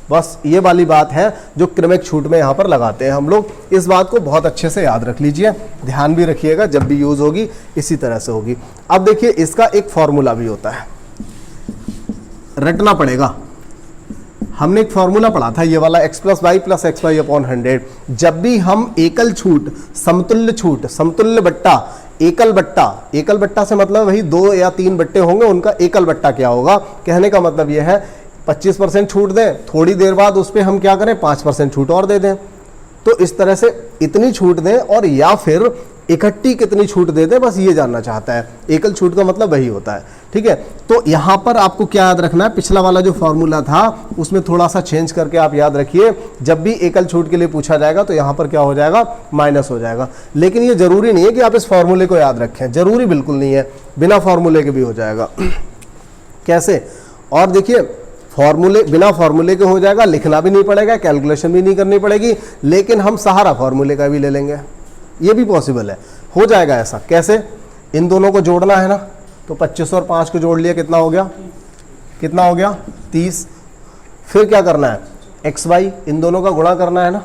बस ये वाली बात है जो क्रमिक छूट में यहाँ पर लगाते हैं हम लोग। इस बात को बहुत अच्छे से याद रख लीजिए, ध्यान भी रखिएगा, जब भी यूज होगी इसी तरह से होगी। अब देखिए इसका एक फॉर्मूला भी होता है, रटना पड़ेगा। हमने एक फॉर्मूला पढ़ा था ये वाला, x + y + xy/100। जब भी हम एकल छूट, समतुल्य छूट, समतुल्य बट्टा, एकल बट्टा से मतलब वही 2 या 3 बट्टे होंगे, उनका एकल बट्टा क्या होगा। कहने का मतलब यह है 25% छूट दें, थोड़ी देर बाद उस पर हम क्या करें 5% छूट और दे दें। तो इस तरह से इतनी छूट दें, और या फिर इकट्ठी कितनी छूट दे दें, बस ये जानना चाहता है। एकल छूट का मतलब वही होता है, ठीक है। तो यहाँ पर आपको क्या याद रखना है, पिछला वाला जो फॉर्मूला था उसमें थोड़ा सा चेंज करके आप याद रखिए। जब भी एकल छूट के लिए पूछा जाएगा तो यहाँ पर क्या हो जाएगा, माइनस हो जाएगा। लेकिन ये जरूरी नहीं है कि आप इस फॉर्मूले को याद रखें, जरूरी बिल्कुल नहीं है, बिना फॉर्मूले के भी हो जाएगा। कैसे, और देखिए फॉर्मूले, बिना फॉर्मूले के हो जाएगा, लिखना भी नहीं पड़ेगा, कैलकुलेशन भी नहीं करनी पड़ेगी, लेकिन हम सहारा फॉर्मूले का भी ले लेंगे, ये भी पॉसिबल है, हो जाएगा ऐसा। कैसे, इन दोनों को जोड़ना है ना, तो 25 और 5 को जोड़ लिया, कितना हो गया, कितना हो गया 30। फिर क्या करना है, एक्स वाई इन दोनों का गुणा करना है ना,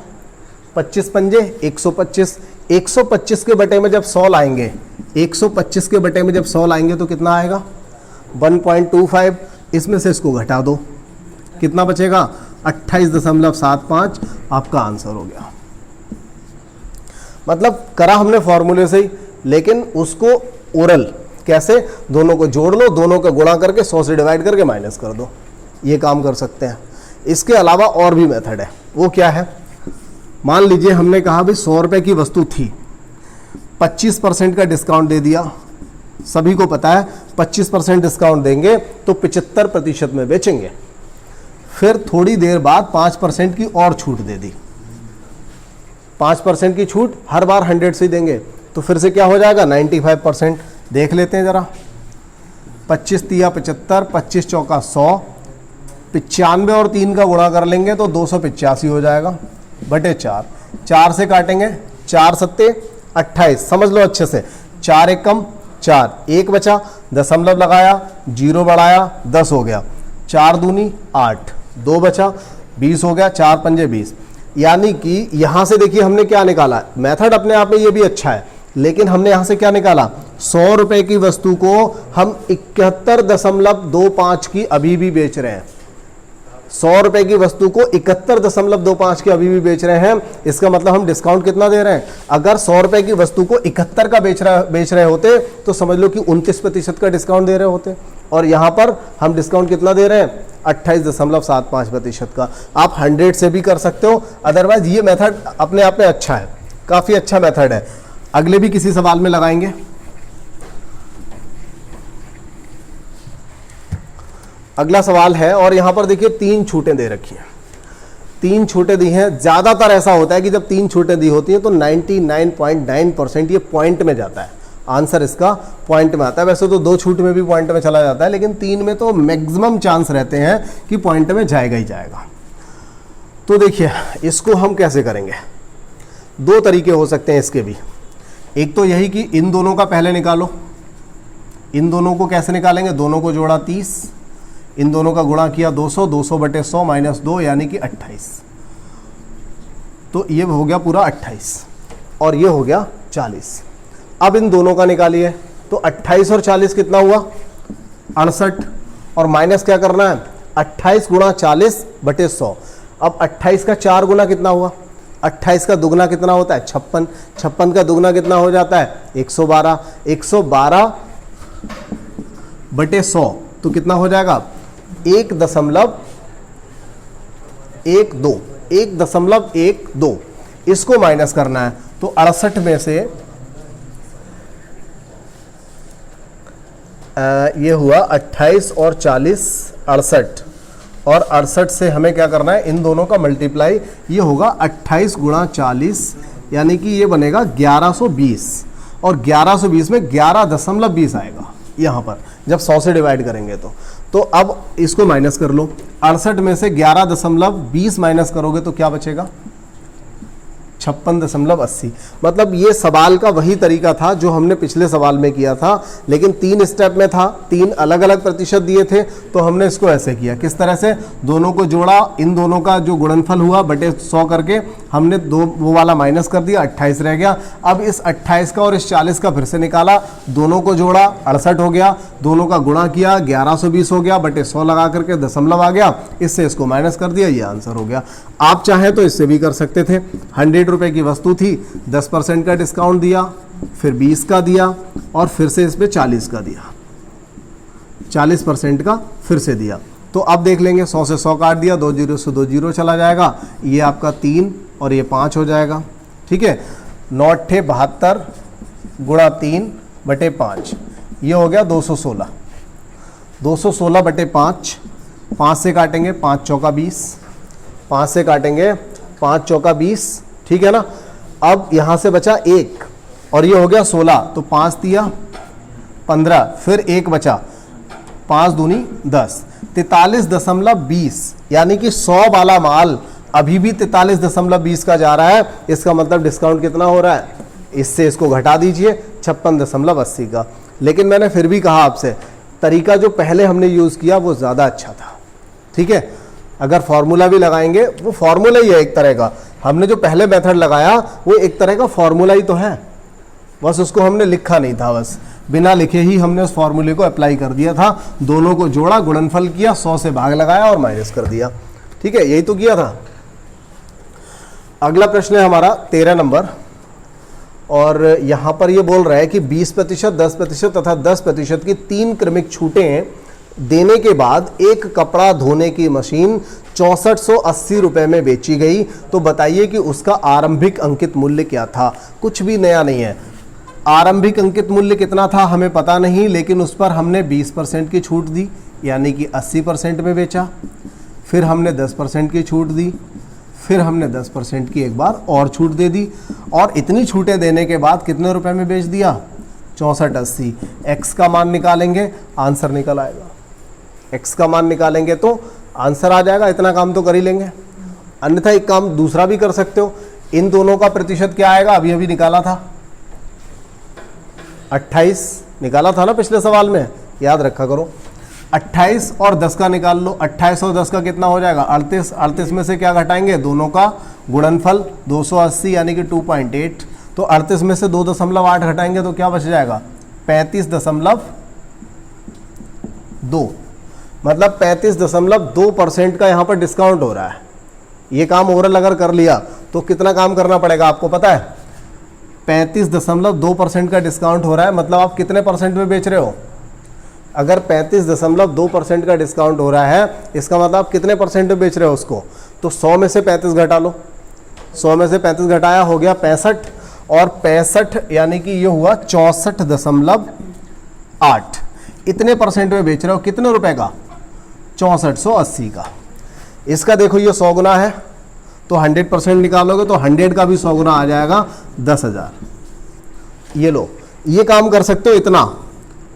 25 पंजे 125, 125 के बटे में जब 100 लाएंगे, 125 के बटे में जब 100 लाएंगे तो कितना आएगा 1.25, इसमें से इसको घटा दो, कितना बचेगा 28.75, आपका आंसर हो गया। मतलब करा हमने फॉर्मूले से ही, लेकिन उसको ओरल कैसे, दोनों को जोड़ लो, दोनों को गुणा करके 100 से डिवाइड करके माइनस कर दो, ये काम कर सकते हैं। इसके अलावा और भी मेथड है, वो क्या है, मान लीजिए हमने कहा भाई 100 रुपए की वस्तु थी, 25% का डिस्काउंट दे दिया, सभी को पता है 25% डिस्काउंट देंगे तो 75% में बेचेंगे। फिर थोड़ी देर बाद 5% की और छूट दे दी, 5% की छूट हर बार 100 से ही देंगे, तो फिर से क्या हो जाएगा 95%। देख लेते हैं जरा, 25 तिया 75, 25 चौका 100, 95 और 3 का गुणा कर लेंगे तो 285 हो जाएगा बटे 4, 4 से काटेंगे 4 सत्ते 28, समझ लो अच्छे से, 4 एक कम 4, 1 बचा, दशमलव लगाया, 0 बढ़ाया, 10 हो गया, 4 दूनी 8, 2 बचा, 20 हो गया, 4 पंजे 20। यानी कि यहां से देखिए हमने क्या निकाला, मेथड अपने आप में ये भी अच्छा है, लेकिन हमने यहां से क्या निकाला, 100 रुपए की वस्तु को हम 71.25 की अभी भी बेच रहे हैं, 100 रुपए की वस्तु को 71.25 की अभी भी बेच रहे हैं। इसका मतलब हम डिस्काउंट कितना दे रहे हैं, अगर 100 रुपए की वस्तु को 71 का बेच रहे होते तो समझ लो कि 29% का डिस्काउंट दे रहे होते, और यहां पर हम डिस्काउंट कितना दे रहे हैं 28.75% का। आप 100 से भी कर सकते हो, अदरवाइज ये मेथड अपने आप में अच्छा है, काफी अच्छा मेथड है। अगले भी किसी सवाल में लगाएंगे। अगला सवाल है, और यहां पर देखिए 3 छूटें दे रखी हैं, 3 छूटें दी हैं। ज्यादातर ऐसा होता है कि जब 3 छूटें दी होती हैं तो 99.9% ये पॉइंट में जाता है, आंसर इसका पॉइंट में आता है। वैसे तो 2 छूट में भी पॉइंट में चला जाता है, लेकिन 3 में तो मैक्सिमम चांस रहते हैं कि पॉइंट में जाएगा ही जाएगा। तो देखिए इसको हम कैसे करेंगे, 2 तरीके हो सकते हैं इसके भी। एक तो यही कि इन दोनों का पहले निकालो, इन दोनों को कैसे निकालेंगे, दोनों को जोड़ा 30, इन दोनों का गुणा किया 200, 200 बटे 100 माइनस 2 यानी कि 28, तो ये हो गया पूरा 28 और ये हो गया 40। अब इन दोनों का निकालिए तो 28 और 40 कितना हुआ 68, और माइनस क्या करना है 28 गुणा 40 बटे 100। अब 28 का 4 गुना कितना हुआ, 28 का दुगना कितना होता है 56, 56 का दुगना कितना हो जाता है 112, 112 बटे 100 तो कितना हो जाएगा 1.12, इसको माइनस करना है तो 68 में से ये हुआ 28 और 40 68, और 68 से हमें क्या करना है इन दोनों का मल्टीप्लाई, ये होगा 28 गुणा 40 यानी कि ये बनेगा 1120, और 1120 में 11.20 आएगा यहाँ पर जब 100 से डिवाइड करेंगे तो अब इसको माइनस कर लो, 68 में से 11.20 माइनस करोगे तो क्या बचेगा 56.80। मतलब ये सवाल का वही तरीका था जो हमने पिछले सवाल में किया था, लेकिन 3 स्टेप में था, 3 अलग अलग प्रतिशत दिए थे, तो हमने इसको ऐसे किया। किस तरह से, दोनों को जोड़ा, इन दोनों का जो गुणनफल हुआ बटे 100 करके हमने वो वाला माइनस कर दिया, 28 रह गया। अब इस 28 का और इस 40 का फिर से निकाला, दोनों को जोड़ा 68 हो गया, दोनों का गुणा किया 1120 हो गया, बटे 100 लगा करके दशमलव आ गया, इससे इसको माइनस कर दिया, ये आंसर हो गया। आप चाहें तो इससे भी कर सकते थे, 100 रुपए की वस्तु थी, 10% का डिस्काउंट दिया, फिर 20 का दिया, और फिर से इस पे 40 का दिया, 40% का फिर से दिया। तो अब देख लेंगे, 100 से 100 काट दिया, 2 जीरो से 2 जीरो चला जाएगा, ये आपका 3 और ये 5 हो जाएगा। ठीक है, 9 × 72 गुणा 3 बटे 5, ये हो गया 216, 216 बटे 5, 5 से काटेंगे 5 चौका 20, 5 से काटेंगे 5 चौका 20, ठीक है ना। अब यहां से बचा 1 और ये हो गया 16, तो 5 दिया 15, फिर 1 बचा, 5 दूनी 10, 43.20 यानी कि 100 वाला माल अभी भी 43.20 का जा रहा है। इसका मतलब डिस्काउंट कितना हो रहा है, इससे इसको घटा दीजिए 56.80 का। लेकिन मैंने फिर भी कहा आपसे, तरीका जो पहले हमने यूज किया वो ज्यादा अच्छा था। ठीक है, अगर फॉर्मूला भी लगाएंगे, वो फॉर्मूला ही है एक तरह का, हमने जो पहले मेथड लगाया वो एक तरह का फॉर्मूला ही तो है, बस उसको हमने लिखा नहीं था, बस बिना लिखे ही हमने उस फॉर्मूले को अप्लाई कर दिया था। दोनों को जोड़ा, गुणनफल किया, 100 से भाग लगाया और माइनस कर दिया। ठीक है, यही तो किया था। अगला प्रश्न है हमारा 13 नंबर, और यहां पर ये बोल रहा है कि 20%, 10% तथा 10% की 3 क्रमिक छूटें देने के बाद एक कपड़ा धोने की मशीन 6480 रुपए में बेची गई, तो बताइए कि उसका आरंभिक अंकित मूल्य क्या था। कुछ भी नया नहीं है। आरंभिक अंकित मूल्य कितना था हमें पता नहीं, लेकिन उस पर हमने 20% की छूट दी, यानी कि 80% में बेचा। फिर हमने 10% की छूट दी, फिर हमने 10% की एक बार और छूट दे दी, और इतनी छूटें देने के बाद कितने रुपए में बेच दिया, 6480। एक्स का मान निकालेंगे, आंसर निकल आएगा। एक्स का मान निकालेंगे तो आंसर आ जाएगा। इतना काम तो कर ही लेंगे। अन्यथा एक काम दूसरा भी कर सकते हो। इन दोनों का प्रतिशत क्या आएगा, अभी अभी निकाला था, 28 निकाला था ना पिछले सवाल में, याद रखा करो। 28 और 10 का निकाल लो। 28 और 10 का कितना हो जाएगा, 38। 38 में से क्या घटाएंगे, दोनों का गुणनफल 280 यानी कि 2.8। तो 38 में से 2.8 घटाएंगे तो क्या बच जाएगा, 35.2। मतलब 35.2% का यहाँ पर डिस्काउंट हो रहा है। ये काम ओवरऑल अगर कर लिया तो कितना काम करना पड़ेगा आपको पता है, 35.2% का डिस्काउंट हो रहा है। मतलब आप कितने परसेंट में बेच रहे हो, अगर 35.2% का डिस्काउंट हो रहा है, इसका मतलब आप कितने परसेंट में बेच रहे हो उसको, तो 100 में से 35 घटा लो। 100 में से 35 घटाया, हो गया 65, और 65 यानी कि ये हुआ 64.8। इतने परसेंट में बेच रहे हो, कितने रुपए का, 6480 का। इसका देखो ये 100 गुना है, तो 100% निकालोगे तो 100 का भी 100 गुना आ जाएगा, 10,000। ये लो, ये काम कर सकते हो। इतना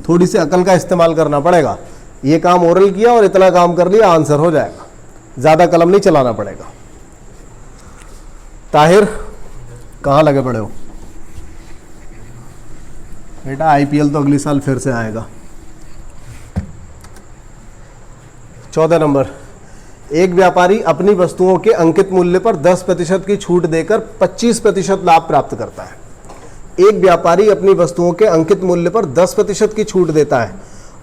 थोड़ी सी अकल का इस्तेमाल करना पड़ेगा। ये काम ओरल किया और इतना काम कर लिया, आंसर हो जाएगा। ज्यादा कलम नहीं चलाना पड़ेगा। ताहिर कहाँ लगे पड़े हो बेटा, आईपीएल तो अगले साल फिर से आएगा। 14 नंबर, एक व्यापारी अपनी वस्तुओं के अंकित मूल्य पर 10% की छूट देकर 25% लाभ प्राप्त करता है। एक व्यापारी अपनी वस्तुओं के अंकित मूल्य पर 10% की छूट देता है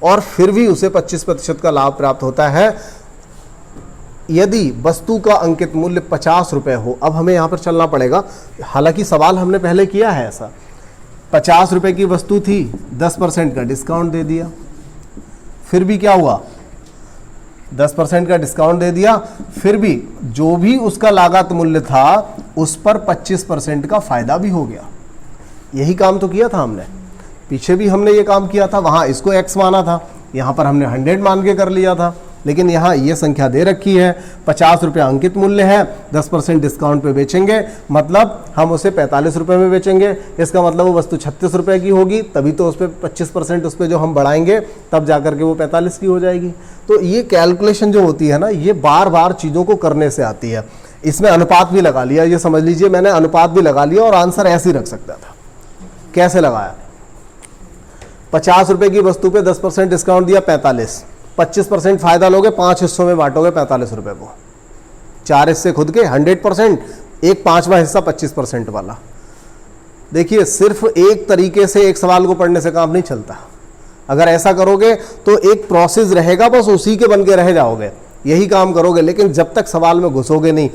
और फिर भी उसे 25% का लाभ प्राप्त होता है यदि वस्तु का अंकित मूल्य 50 रुपए हो। अब हमें यहां पर चलना पड़ेगा, हालांकि सवाल हमने पहले किया है ऐसा। 50 रुपए की वस्तु थी, 10% का डिस्काउंट दे दिया, फिर भी क्या हुआ, 10% का डिस्काउंट दे दिया, फिर भी जो भी उसका लागत मूल्य था उस पर 25% का फायदा भी हो गया। यही काम तो किया था हमने, पीछे भी हमने ये काम किया था। वहां इसको x माना था, यहां पर हमने 100 मान के कर लिया था। लेकिन यहाँ ये संख्या दे रखी है, 50 रुपये अंकित मूल्य है, 10% डिस्काउंट पे बेचेंगे, मतलब हम उसे 45 रुपये में बेचेंगे। इसका मतलब वो वस्तु 36 रुपये की होगी, तभी तो उस पर 25% उस पर जो हम बढ़ाएंगे तब जाकर के वो 45 की हो जाएगी। तो ये कैलकुलेशन जो होती है ना, ये बार बार चीज़ों को करने से आती है। इसमें अनुपात भी लगा लिया, ये समझ लीजिए मैंने अनुपात भी लगा लिया और आंसर ऐसे ही रख सकता था। कैसे लगाया, 50 रुपये की वस्तु पे 10% डिस्काउंट दिया, 45, 25% फायदा लोगे, 5 हिस्सों में बांटोगे 45 रुपये को, 4 हिस्से खुद के 100%, एक 5वां हिस्सा 25% वाला। देखिए सिर्फ एक तरीके से एक सवाल को पढ़ने से काम नहीं चलता। अगर ऐसा करोगे तो एक प्रोसेस रहेगा, बस उसी के बन के रह जाओगे, यही काम करोगे। लेकिन जब तक सवाल में घुसोगे नहीं,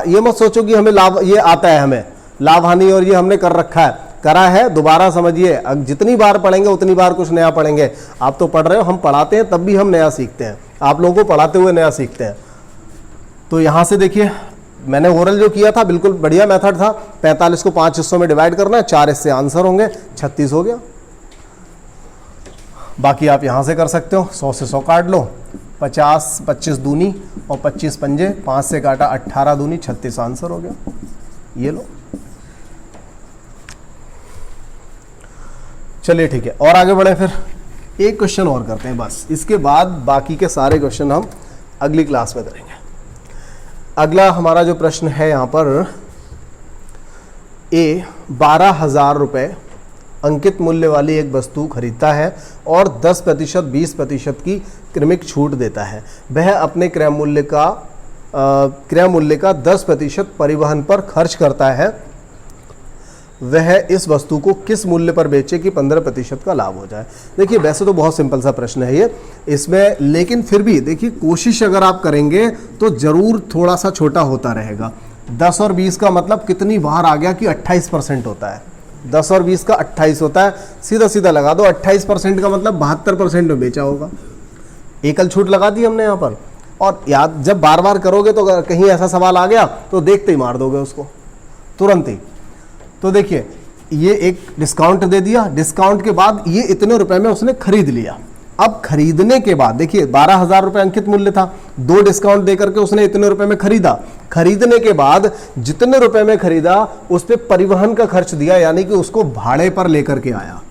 ये मत सोचो कि हमें लाभ ये आता है, हमें लाभ हानि और ये हमने कर रखा है, करा है, दोबारा समझिए। जितनी बार पढ़ेंगे उतनी बार कुछ नया पढ़ेंगे। आप तो पढ़ रहे हो, हम पढ़ाते हैं तब भी हम नया सीखते हैं, आप लोगों को पढ़ाते हुए नया सीखते हैं। तो यहाँ से देखिए मैंने ओरल जो किया था बिल्कुल बढ़िया मेथड था। 45 को 5 हिस्सों में डिवाइड करना है, 4 हिस्से आंसर होंगे, 36 हो गया। बाकी आप यहाँ से कर सकते हो, 100 से 100 काट लो, 50 25 दूनी और 25 पंजे, 5 से काटा 18 दूनी 36 आंसर हो गया। ये लो, चलिए ठीक है, और आगे बढ़े। फिर एक क्वेश्चन और करते हैं बस, इसके बाद बाकी के सारे क्वेश्चन हम अगली क्लास में करेंगे। अगला हमारा जो प्रश्न है यहाँ पर, ए 12,000 रुपये अंकित मूल्य वाली एक वस्तु खरीदता है और 10% 20% की क्रमिक छूट देता है। वह अपने क्रय मूल्य का 10% परिवहन पर खर्च करता है। वह इस वस्तु को किस मूल्य पर बेचे कि 15% का लाभ हो जाए। देखिए वैसे तो बहुत सिंपल सा प्रश्न है ये इसमें, लेकिन फिर भी देखिए कोशिश अगर आप करेंगे तो जरूर थोड़ा सा छोटा होता रहेगा। 10 और 20 का मतलब कितनी बार आ गया कि 28% होता है। 10 और 20 का 28 होता है, सीधा सीधा लगा दो 28% का मतलब 72% में बेचा होगा। एकल छूट लगा दी हमने यहाँ पर। और याद जब बार बार करोगे तो अगर कहीं ऐसा सवाल आ गया तो देखते ही मार दोगे उसको तुरंत ही। तो देखिए ये एक डिस्काउंट दे दिया, डिस्काउंट के बाद ये इतने रुपए में उसने खरीद लिया। अब खरीदने के बाद देखिए 12,000 रुपए अंकित मूल्य था, 2 डिस्काउंट देकर के उसने इतने रुपए में खरीदा। खरीदने के बाद जितने रुपए में खरीदा उस पे परिवहन का खर्च दिया, यानी कि उसको भाड़े पर लेकर के आया।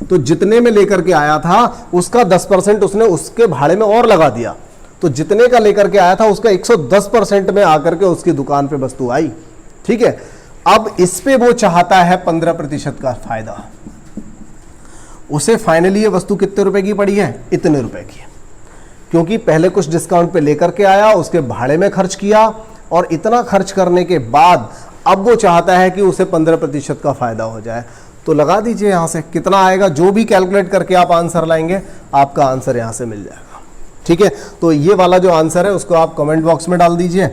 तो जितने में लेकर के आया था उसका 10% उसने उसके भाड़े में और लगा दिया। तो जितने का लेकर के आया था उसका 110% में आकर के उसकी दुकान पे वस्तु आई। ठीक है, अब इस पे वो चाहता है 15% का फायदा। उसे फाइनली ये वस्तु कितने रुपए की पड़ी है? इतने रुपए की, क्योंकि पहले कुछ डिस्काउंट पे लेकर के आया, उसके भाड़े में खर्च किया और इतना खर्च करने के बाद अब वो चाहता है कि उसे 15% का फायदा हो जाए। तो लगा दीजिए यहां से कितना आएगा, जो भी कैलकुलेट करके आप आंसर लाएंगे आपका आंसर यहां से मिल जाएगा। ठीक है, तो ये वाला जो आंसर है उसको आप कमेंट बॉक्स में डाल दीजिए,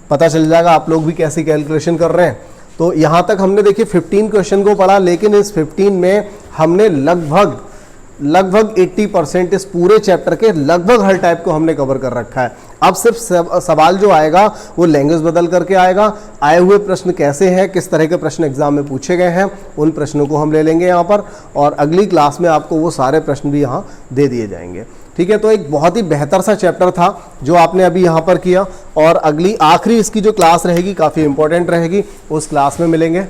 पता चल जाएगा आप लोग भी कैसी कैलकुलेशन कर रहे हैं। तो यहां तक हमने देखिए 15 क्वेश्चन को पढ़ा, लेकिन इस 15 में हमने लगभग 80% इस पूरे चैप्टर के लगभग हर टाइप को हमने कवर कर रखा है। अब सिर्फ सवाल जो आएगा वो लैंग्वेज बदल करके आएगा। आए हुए प्रश्न कैसे हैं, किस तरह के प्रश्न एग्जाम में पूछे गए हैं, उन प्रश्नों को हम ले लेंगे यहाँ पर, और अगली क्लास में आपको वो सारे प्रश्न भी यहाँ दे दिए जाएंगे। ठीक है, तो एक बहुत ही बेहतर सा चैप्टर था जो आपने अभी यहाँ पर किया, और अगली आखिरी इसकी जो क्लास रहेगी काफ़ी इंपॉर्टेंट रहेगी, उस क्लास में मिलेंगे।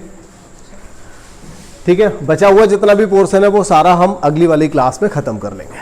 ठीक है, बचा हुआ जितना भी पोर्शन है वो सारा हम अगली वाली क्लास में ख़त्म कर लेंगे।